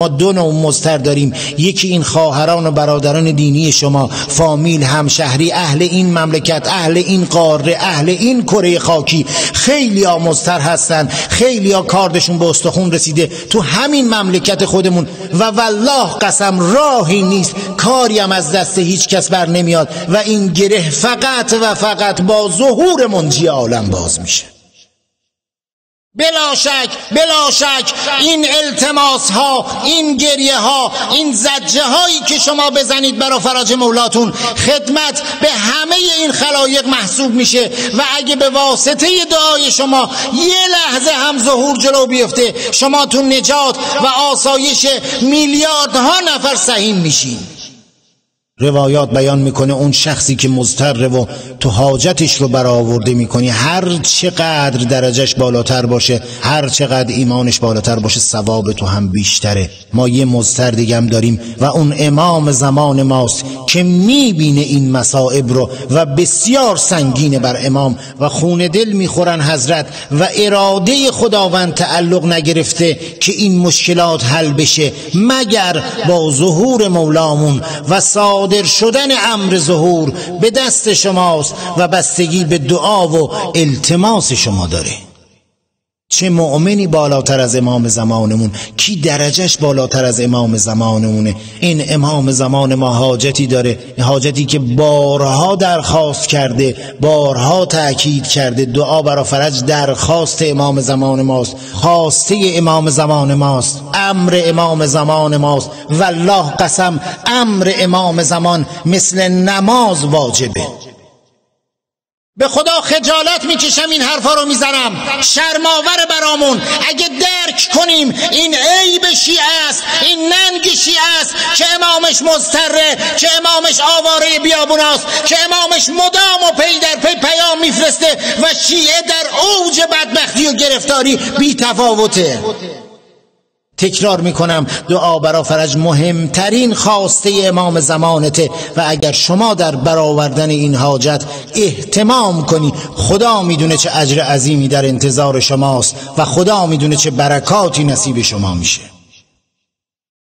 ما دو نوع مضطر داریم، یکی این خواهران و برادران دینی شما، فامیل، همشهری، اهل این مملکت، اهل این قاره، اهل این کره خاکی. خیلی ها مضطر هستن، خیلی ها کاردشون به استخون رسیده تو همین مملکت خودمون و والله قسم راهی نیست، کاری هم از دست هیچ کس بر نمیاد و این گره فقط و فقط با ظهور منجی عالم باز میشه. بلا شک این التماس ها، این گریه ها، این زجه هایی که شما بزنید برای فرج مولاتون خدمت به همه این خلایق محسوب میشه و اگه به واسطه دعای شما یه لحظه هم ظهور جلو بیفته، شما تو نجات و آسایش میلیاردها نفر سهیم میشین. روایات بیان میکنه اون شخصی که مضطره و تو حاجتش رو برآورده میکنی، هر چقدر درجهش بالاتر باشه، هر چقدر ایمانش بالاتر باشه، ثواب تو هم بیشتره. ما یه مضطر دیگه هم داریم و اون امام زمان ماست که میبینه این مصائب رو و بسیار سنگینه بر امام و خون دل میخورن حضرت و اراده خداوند تعلق نگرفته که این مشکلات حل بشه مگر با ظهور مولامون و صادر شدن امر ظهور به دست شماست و بستگی به دعا و التماس شما داره. چه مؤمنی بالاتر از امام زمانمون، کی درجهش بالاتر از امام زمانمونه؟ این امام زمان ما حاجتی داره، حاجتی که بارها درخواست کرده، بارها تأکید کرده. دعا برای فرج درخواست امام زمان ماست، خواسته امام زمان ماست، امر امام زمان ماست. والله قسم امر امام زمان مثل نماز واجبه. به خدا خجالت میکشم این حرفا رو میزنم، شرماور برامون. اگه درک کنیم این عیب شیعه است، این ننگ شیعه است که امامش مضطره، که امامش آواره بیابون است، که امامش مدام و پی در پی پیام میفرسته و شیعه در اوج بدبختی و گرفتاری بی تفاوته. تکرار میکنم دعا برای فرج مهمترین خواسته امام زمانته و اگر شما در برآوردن این حاجت اهتمام کنی، خدا میدونه چه اجر عظیمی در انتظار شماست و خدا میدونه چه برکاتی نصیب شما میشه.